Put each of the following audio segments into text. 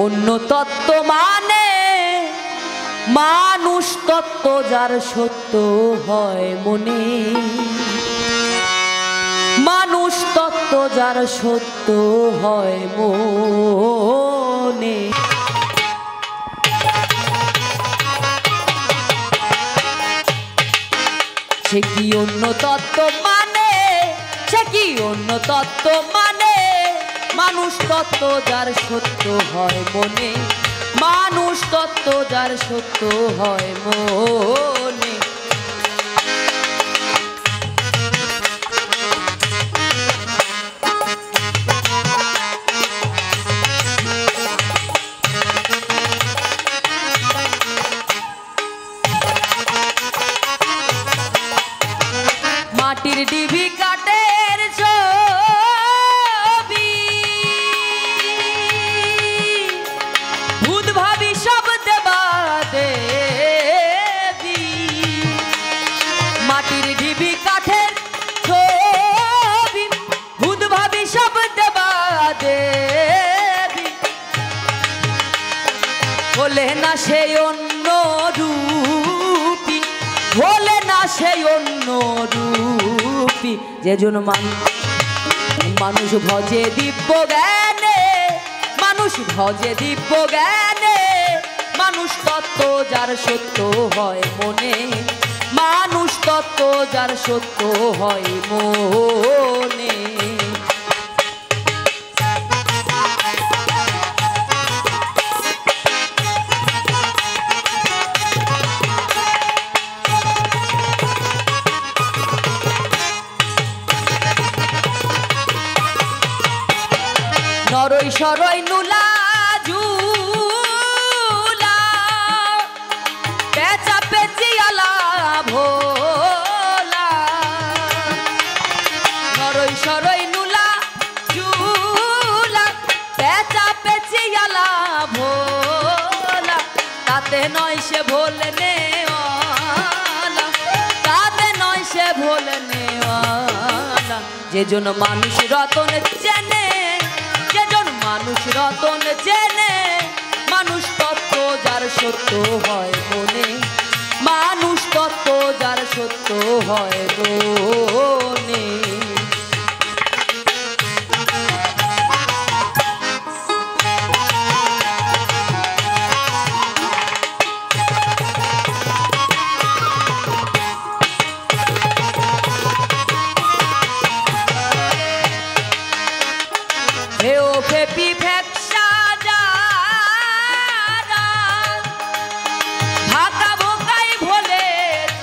অন্য তত্ত্ব মানে মানুষ তত্ত্ব যার সত্য হয় মনে, মানুষ তত্ত্ব যার সত্য হয় মনে। সে কি অন্য তত্ত্ব মানে, সে কি অন্য তত্ত্ব মানে মানুষ তত্ত্ব যার সত্য হয় মনে, মানুষ তত্ত্ব যার সত্য হয় মনে। মাটির ডিবি কাঠের ছবি ভূত ভাবি সব দেবা দেবী। মাটির ডিবি কাঠের ছবি ভূত ভাবি সব দেবা দেবী। বলে না সেই অন্য রূপী, বলে না সেই অন্য রূপী। যেজন মানুষ ভজে দিব্য জ্ঞানে, মানুষ ভজে দিব্য জ্ঞানে মানুষ তত্ত্ব যার সত্য হয় মনে, মানুষ তত্ত্ব যার সত্য হয় মনে। নরই সরই নুলা ঝুলা পেঁচা পেঁচিয়ালা ভোলা। নরই সরই নুলা ঝুলা পেঁচা পেঁচিয়ালা ভোলা। তাতে নয় সে ভোলে নেওয়ালা, তাতে নয় সে ভোলে নেওয়ালা। যেজন মানুষ রতন চেনে, যেজন মানুষ রতন চেনে মানুষ তত্ত্ব যার সত্য হয় মনে, মানুষ তত্ত্ব যার সত্য হয় মনে। হেও ফেপি ফেকসা যারা ঢাকা ভোকাই ভোলে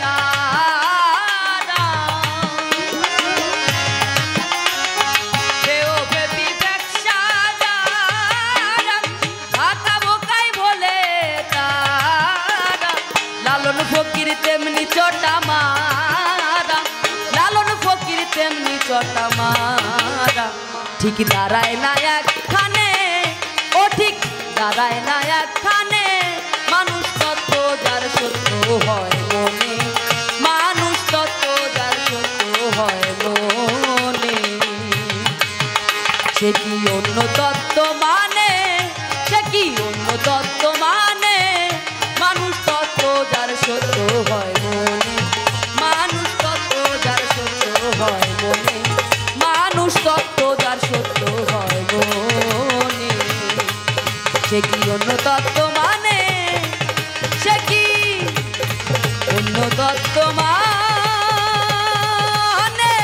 তারা। হেও ফেপি ফেকসা যারা ঢাকা ভোকাই ভোলে তারা। লালন ফকির তেমনি চটা মারা, লালন ফকির তেমনি চটা মারা। ঠিক দাঁড়ায় না একখানে, ও ঠিক দাঁড়ায় না একখানে মানুষ তত্ত্ব যার সত্য হয় মনে, মানুষ তত্ত্ব যার সত্য হয় মনে। সে কি অন্য তত্ত্ব মানে, সে কি অন্য তত্ত্ব মানে মানুষ তত্ত্ব যার সত্য হয় মনে, মানুষ তত্ত্ব যার সত্য হয় মনে, মানুষ তত্ত্ব যার সত্য হয় মনে। সে কি অন্য তত্ত্ব মানে, সে কি অন্য তত্ত্ব মানে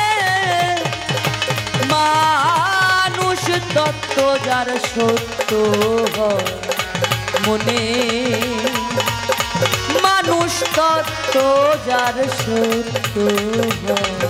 মানুষ তত্ত্ব যার সত্য হয় মনে, মানুষ তত্ত্ব যার সত্য হয়।